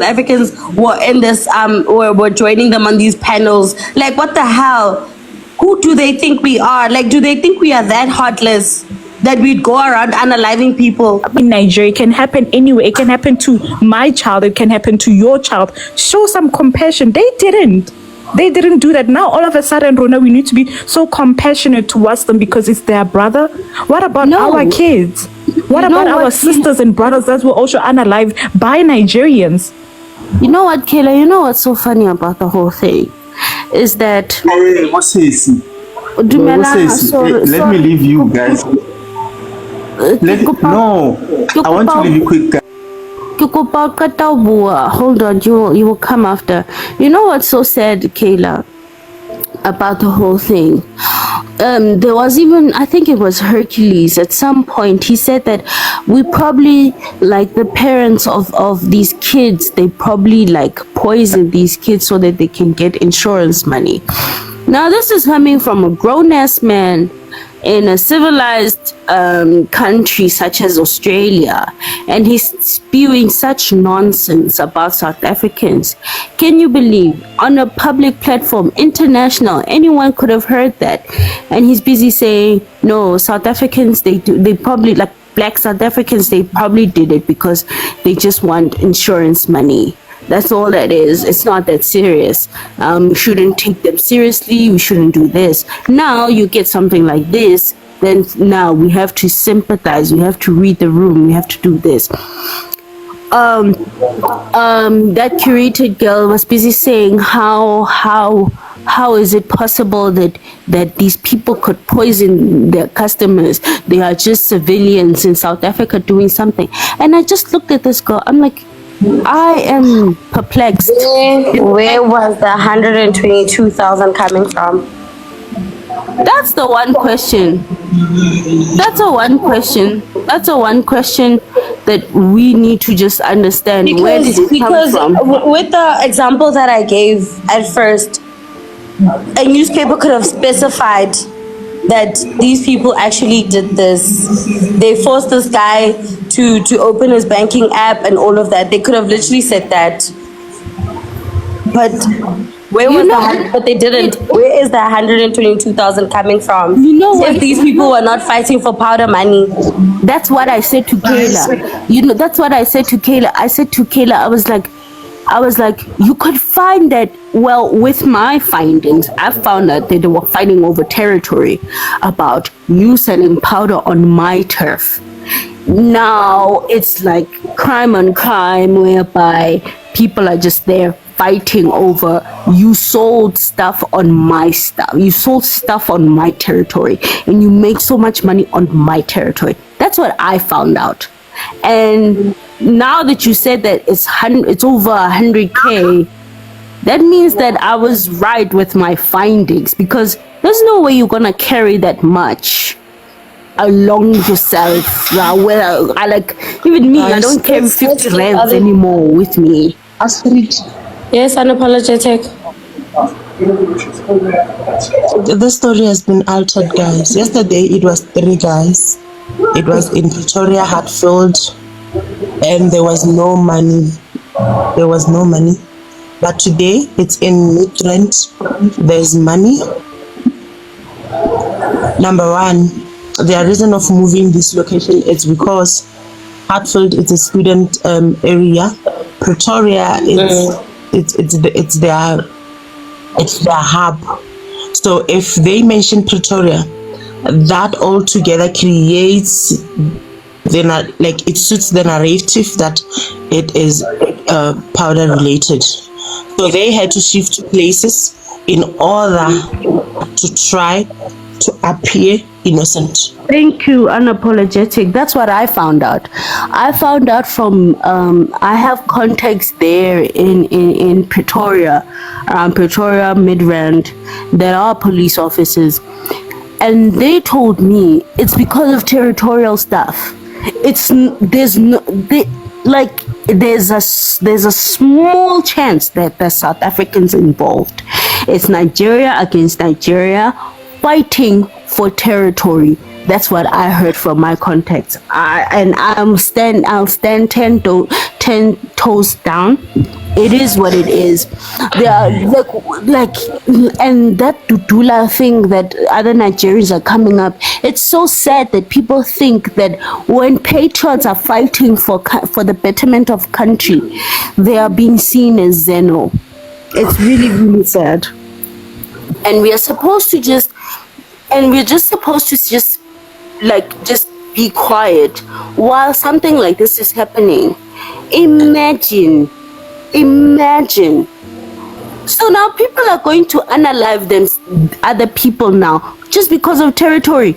Africans were in this were joining them on these panels. Like, what the hell? Who do they think we are? Like, do they think we are that heartless that we'd go around unaliving people? In Nigeria, it can happen anywhere. It can happen to my child. It can happen to your child. Show some compassion. They didn't do that. Now all of a sudden, Rona, we need to be so compassionate towards them because it's their brother. What about our kids? What about our sisters and brothers that were also unalived by Nigerians? You know what, Kayla? You know what's so funny about the whole thing is that what's this? Let me leave you guys. No, I want to leave you quick, guys. Hold on, you will come after. You know what's so sad, Kayla, about the whole thing? There was even, I think it was Hercules, at some point he said that we probably, like, the parents of these kids, they probably like poison these kids so that they can get insurance money. Now this is coming from a grown-ass man in a civilized country such as Australia, and he's spewing such nonsense about South Africans. Can you believe, on a public platform, international, anyone could have heard that, and he's busy saying, no, South Africans, they probably, like black South Africans, they probably did it because they just want insurance money. That's all that is. It's not that serious. We shouldn't take them seriously. We shouldn't do this. Now you get something like this, then now we have to sympathize. We have to read the room. We have to do this. That curated girl was busy saying how is it possible that these people could poison their customers? They are just civilians in South Africa doing something. And I just looked at this girl. I'm like, I am perplexed. Where was the 122,000 coming from? That's the one question. That's a one question that we need to just understand. Where did it come from? With the example that I gave at first, a newspaper could have specified that these people actually did this. They forced this guy to open his banking app and all of that. They could have literally said that. But but they didn't. Where is the 122,000 coming from? You know what? If these people were not fighting for powder money. That's what I said to Kayla. You know, that's what I said to Kayla. I said to Kayla, I was like, you could find that. Well, with my findings, I found out that they were fighting over territory about you selling powder on my turf. Now it's like crime on crime, whereby people are just there fighting over you sold stuff on my stuff. You sold stuff on my territory, and you make so much money on my territory. That's what I found out. And now that you said that it's over 100K, that means that I was right with my findings, because there's no way you're gonna carry that much along yourself. Well, I like, even me, I don't carry 50 rands anymore with me. Yes, unapologetic. The story has been altered, guys. Yesterday it was 3 guys. It was in Pretoria, Hatfield, and there was no money. But today it's in Midrand. There's money. Number one, the reason of moving this location is because Hatfield is a student area. Pretoria it's their hub. So if they mention Pretoria, that altogether creates like it suits the narrative that it is powder related. So they had to shift places in order to try to appear innocent. Thank you, unapologetic. That's what I found out. I found out from I have contacts there in Pretoria, Pretoria, Midrand. There are police officers, and they told me it's because of territorial stuff. There's a small chance that there's South Africans involved. It's Nigeria against Nigeria fighting for territory. That's what I heard from my contacts. I'll stand 10 10 toes down. It is what it is. They are like, and that Dudula thing that other Nigerians are coming up. It's so sad that people think that when patriots are fighting for the betterment of country, they are being seen as xeno. It's really, really sad. And we are supposed to just, and we're just supposed to just be quiet while something like this is happening. Imagine. So now people are going to unalive other people now just because of territory,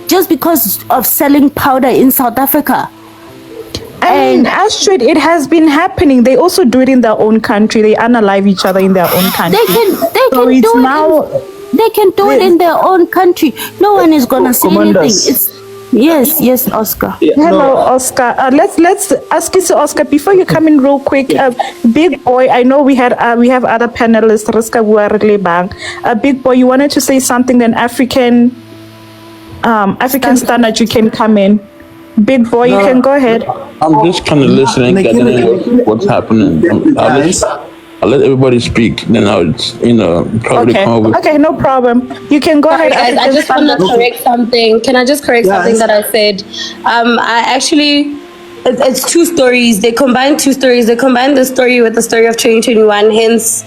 just because of selling powder in South Africa. And Astrid, it has been happening. They also do it in their own country. They unalive each other in their own country. They can do it in their own country. No one is gonna say anything. Yes, Oscar. Yeah, hello, Oscar. Let's ask you, Oscar, before you come in real quick. Big boy, I know we have other panelists. Riska Bang. Big boy, you wanted to say something? Then African standard, you can come in. Big boy, you can go ahead. I'm just kind of listening, getting what's happening. I'll let everybody speak. Then I'll, probably come over. Okay, no problem. You can go ahead. Guys, I just want to correct something. Can I just correct something that I said? It's two stories. They combine two stories. They combine the story with the story of 2021. Hence,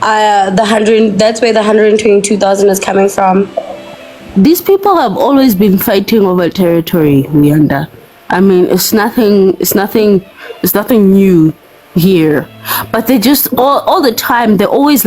that's where the 122,000 is coming from. These people have always been fighting over territory, Leander. I mean, it's nothing new here. But they just all the time, they always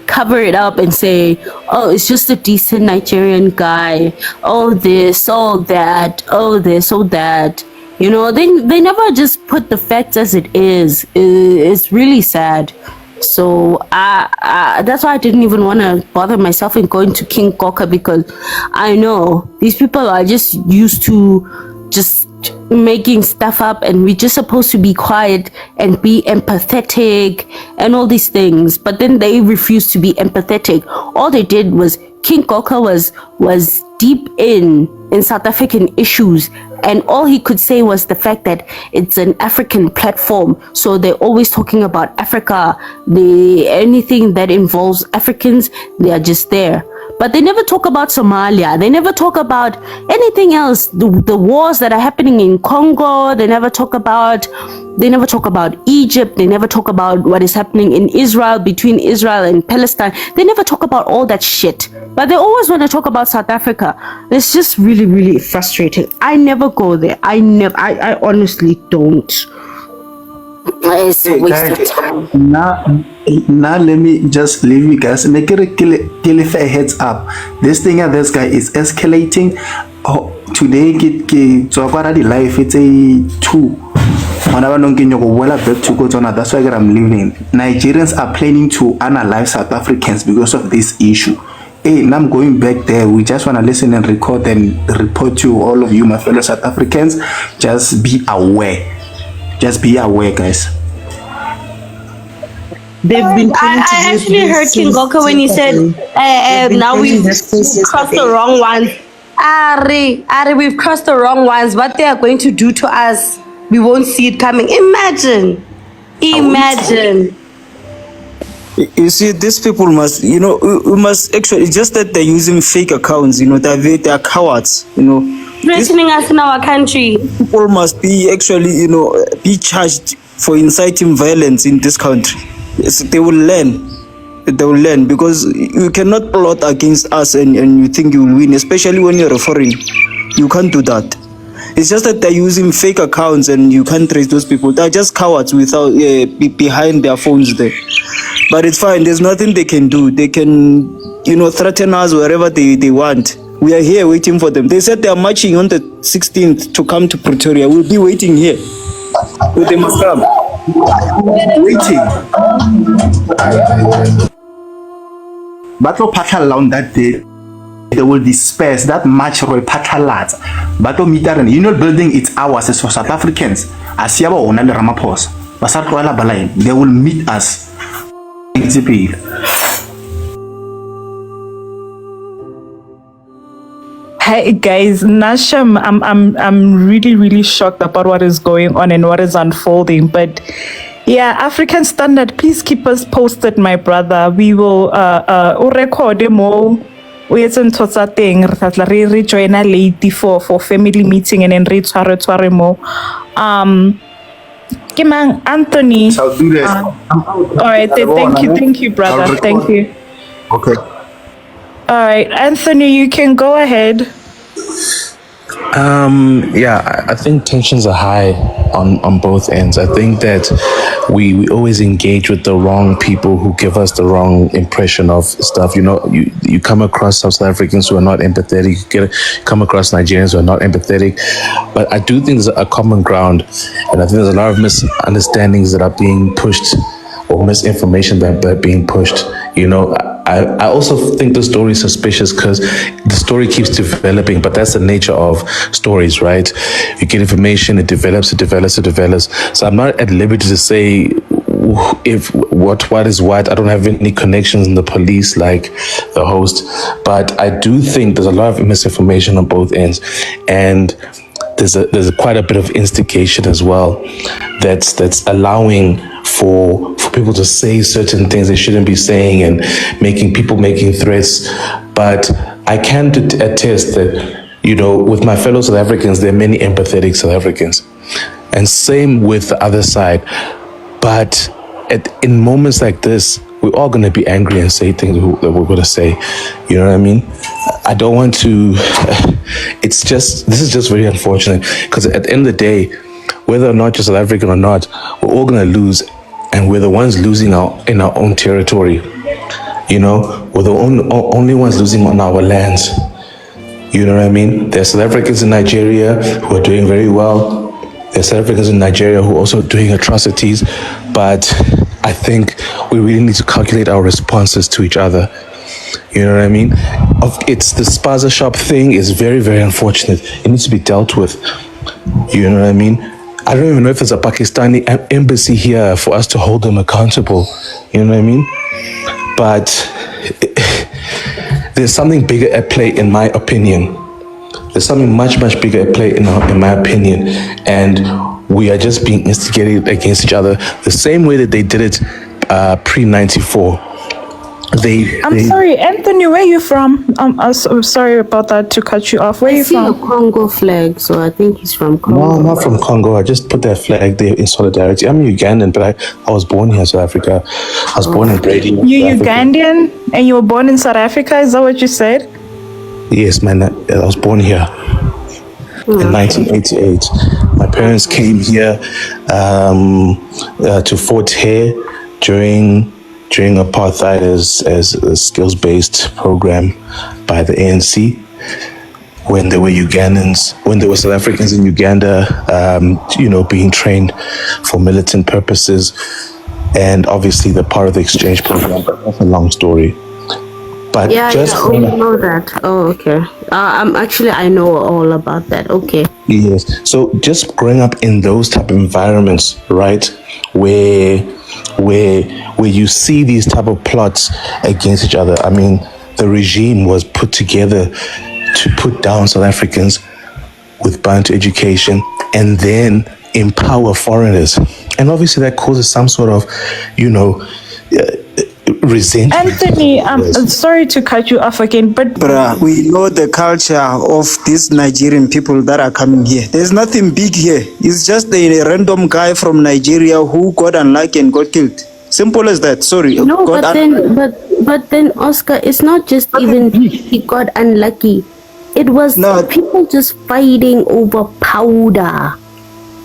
cover it up and say, oh, it's just a decent Nigerian guy. Oh, this, oh, that, oh, this, oh, that. They never just put the facts as it is. It's really sad. So that's why I didn't even want to bother myself in going to King Koka, because I know these people are just used to just making stuff up, and we're just supposed to be quiet and be empathetic and all these things. But then they refuse to be empathetic. All they did was King Koka was deep in South African issues, and all he could say was the fact that it's an African platform, so they're always talking about Africa. Anything that involves Africans, they are just there. But they never talk about Somalia. They never talk about anything else. The wars that are happening in Congo. They never talk about Egypt. They never talk about what is happening in Israel, between Israel and Palestine. They never talk about all that shit. But they always want to talk about South Africa. It's just really, really frustrating. I never go there. I honestly don't. It's a waste of time. Now let me just leave you guys. Make it a heads up. This guy is escalating. Oh, today the life it's a 2. Back to go to another. That's why I'm leaving. Nigerians are planning to unalive South Africans because of this issue. Hey, now I'm going back there. We just want to listen and record and report to all of you, my fellow South Africans. Just be aware. Just be aware, guys. They've been I actually heard King Goka when he said, now we've crossed the wrong ones. Ari, we've crossed the wrong ones. What they are going to do to us, we won't see it coming. Imagine. You see, these people must, we must actually, just that they're using fake accounts, they're cowards, Threatening us in our country. People must be actually, be charged for inciting violence in this country. Yes, they will learn, because you cannot plot against us and you think you will win, especially when you're a foreign. You can't do that. It's just that they're using fake accounts and you can't trace those people. They're just cowards without behind their phones there. But it's fine. There's nothing they can do. They can, threaten us wherever they want. We are here waiting for them. They said they are marching on the 16th to come to Pretoria. We'll be waiting here. But they must come. Waiting. Battle Patal on that day. They will disperse that march roy patalat. Battle meter and building it's ours as for South Africans. Asiaba Onale Ramapos. Basatwala Balay. They will meet us. Hey guys, Nasham, I'm really really shocked about what is going on and what is unfolding. But yeah, African Standard, please keep us posted, my brother. We will record more. We ntho thing re join late for family meeting and then re tshware more. Kimang Anthony. I'll do that. All right, thank you, brother. Thank you. Okay. All right, Anthony, you can go ahead. Yeah, I think tensions are high on both ends. I think that we always engage with the wrong people who give us the wrong impression of stuff. You know, you come across South Africans who are not empathetic, you come across Nigerians who are not empathetic. But I do think there's a common ground, and I think there's a lot of misunderstandings that are being pushed, or misinformation that are being pushed. You know, I also think the story is suspicious because the story keeps developing, but that's the nature of stories, right? You get information, it develops. So I'm not at liberty to say if what is what. I don't have any connections in the police like the host, but I do think there's a lot of misinformation on both ends, and there's quite a bit of instigation as well that's allowing for people to say certain things they shouldn't be saying and making threats. But I can attest that, you know, with my fellow South Africans, there are many empathetic South Africans, and same with the other side. But in moments like this, we're all going to be angry and say things that we're going to say. You know what I mean? I don't want to. This is just very unfortunate, because at the end of the day, whether or not you're South African or not, we're all going to lose, and we're the ones losing in our own territory. You know, we're the only ones losing on our lands. You know what I mean? There's South Africans in Nigeria who are doing very well. There's South Africans in Nigeria who are also doing atrocities. But I think we really need to calculate our responses to each other. You know what I mean? It's the spaza shop thing is very, very unfortunate. It needs to be dealt with. You know what I mean? I don't even know if there's a Pakistani embassy here for us to hold them accountable. You know what I mean? But there's something bigger at play, in my opinion. There's something much, much bigger at play, in my opinion. And we are just being instigated against each other the same way that they did it pre-94. I'm sorry, Anthony, where are you from? I'm so sorry about that, to cut you off. Where are you from? I see a Congo flag, so I think he's from Congo. No, I'm not from Congo. I just put that flag there in solidarity. I'm Ugandan, but I was born here in South Africa. I was born in Brady. You're Ugandan and you were born in South Africa? Is that what you said? Yes, man. I was born here in 1988. My parents came here to Fort Hare during apartheid as a skills-based program by the ANC, when there were South Africans in Uganda, being trained for militant purposes, and obviously they're part of the exchange program. But that's a long story. But I know that. Oh, okay. I know all about that. Okay. Yes. So just growing up in those type of environments, right, where you see these type of plots against each other. I mean, the regime was put together to put down South Africans with Bantu education and then empower foreigners. And obviously that causes some sort of, resentment. Anthony, I'm sorry to cut you off again, but we know the culture of these Nigerian people that are coming here. There's nothing big here. It's just a random guy from Nigeria who got unlucky and got killed. Simple as that. Sorry. No, but then Oscar, it's not just even he got unlucky. It was people just fighting over powder.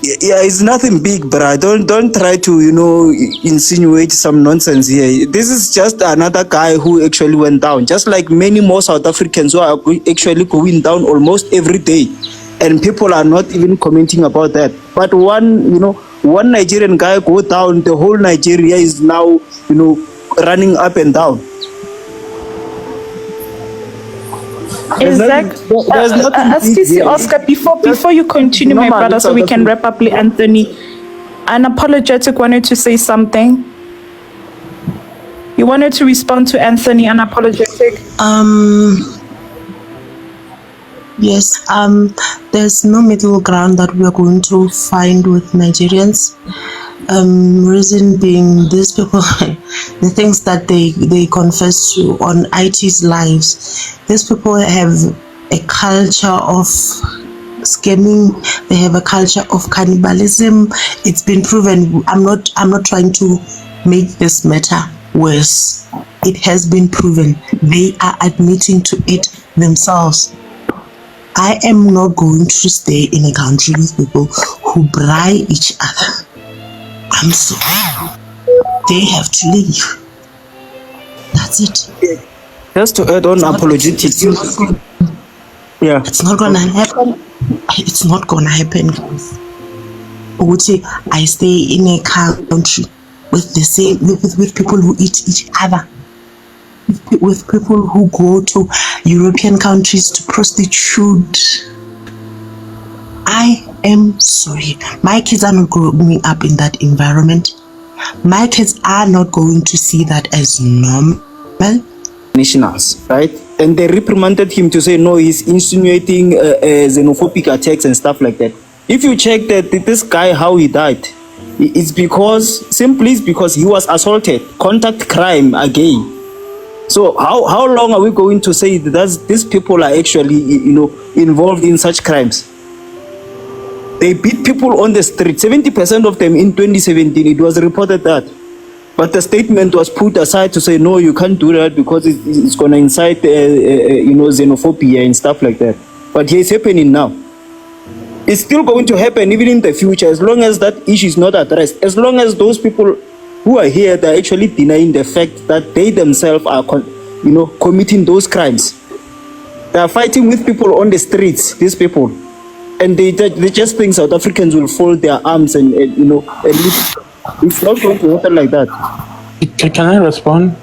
Yeah, it's nothing big, bruh. Don't try to, insinuate some nonsense here. This is just another guy who actually went down, just like many more South Africans who are actually going down almost every day. And people are not even commenting about that. But one Nigerian guy go down, the whole Nigeria is now, running up and down. Exactly. Oscar, before you continue, my brother, so we can wrap up, Anthony, Unapologetic wanted to say something. You wanted to respond to Anthony, Unapologetic? Yes, there's no middle ground that we are going to find with Nigerians. Reason being, these people, the things that they confess to on IT's lives, these people have a culture of scamming. They have a culture of cannibalism. It's been proven. I'm not trying to make this matter worse. It has been proven. They are admitting to it themselves. I am not going to stay in a country with people who bribe each other. I'm sorry. They have to leave. That's it. Just to add on apologetics. Yeah. It's not gonna happen. It's not gonna happen, guys. Uguthi I stay in a country with the same with people who eat each other. With people who go to European countries to prostitute. I am sorry. My kids are not growing up in that environment. My kids are not going to see that as normal. Nationals, right? And they reprimanded him to say, no, he's insinuating xenophobic attacks and stuff like that. If you check that this guy, how he died, it's simply because he was assaulted, contact crime again. So how long are we going to say that these people are actually, involved in such crimes? They beat people on the street, 70% of them in 2017, it was reported that. But the statement was put aside to say, no, you can't do that because it's going to incite, xenophobia and stuff like that. But it's happening now. It's still going to happen even in the future, as long as that issue is not addressed. As long as those people who are here, they're actually denying the fact that they themselves are, committing those crimes. They are fighting with people on the streets, these people. And they just think South Africans will fold their arms and leave. It's not going to happen like that. Can I respond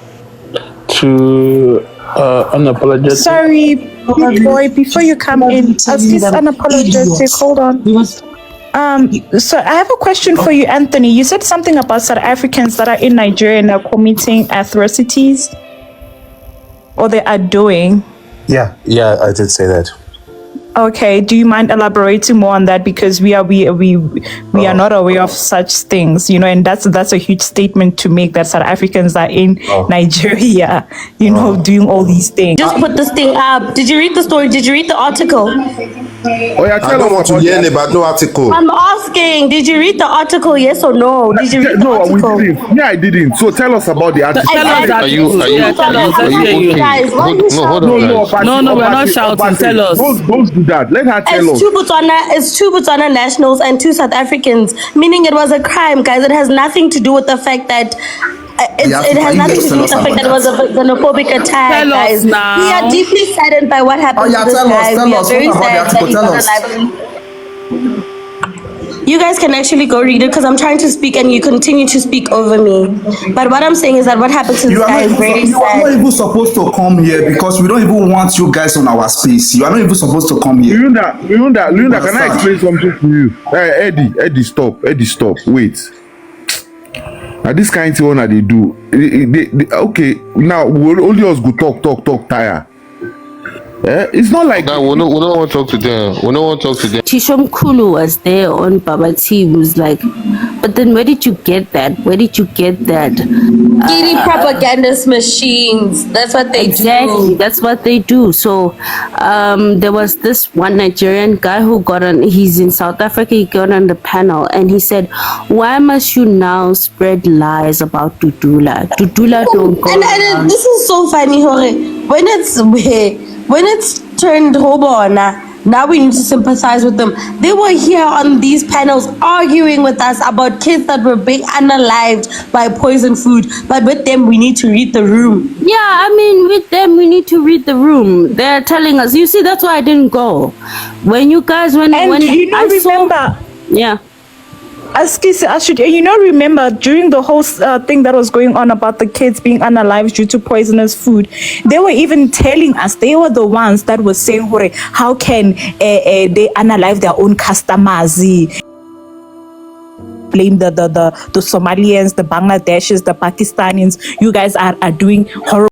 to unapologetic? Sorry, boy, before you come in, as this unapologetic, hold on. So I have a question for you, Anthony. You said something about South Africans that are in Nigeria and are committing atrocities, or they are doing. Yeah, I did say that. Okay, do you mind elaborating more on that, because we are not aware of such things, and that's a huge statement to make, that South Africans are in Nigeria, doing all these things. Just put this thing up. Did you read the story? Did you read the article? Oh yeah, I don't want to hear about no article. I'm asking, did you read the article? Yes or no? Did you read the article? We didn't. Yeah, I didn't. So tell us about the article. Are you okay? Guys, why are you shouting? No, we're not shouting. Tell us. Don't do that. Let her tell us. It's two Botswana nationals and 2 South Africans, meaning it was a crime, guys. It has nothing to do with the fact that it has nothing to do with the fact that it was a xenophobic attack, tell guys. us now. We are deeply saddened by what happened to this guy. We are very sad that he got alive. You guys can actually go read it, because I'm trying to speak and you continue to speak over me. But what I'm saying is that what happened to this guy is very sad. You are not even supposed to come here, because we don't even want you guys on our space. You are not even supposed to come here. Linda, can I explain something to you? Hey, Eddie, stop. Wait. Now this kind of thing that they do, okay, now only us go talk, tire. It's not like we don't want to talk to them. Tishom Kulu was there on Baba T, was like, but then where did you get that? Giddy propagandist machines. That's what they do. Exactly, that's what they do. So there was this one Nigerian guy who got on, he's in South Africa, he got on the panel and he said, why must you now spread lies about Dudula? Dudula don't go and this is so funny, Hore. When it's turned Hobona, now we need to sympathize with them. They were here on these panels arguing with us about kids that were being unalived by poison food. But with them, we need to read the room. Yeah, I mean, with them, we need to read the room. They're telling us. You see, that's why I didn't go. When you guys, when remember. Yeah. Remember during the whole thing that was going on about the kids being unalived due to poisonous food, they were even telling us, they were the ones that were saying, how can they unalive their own customers? Blame the Somalians, the Bangladeshis, the Pakistanis. You guys are doing horrible.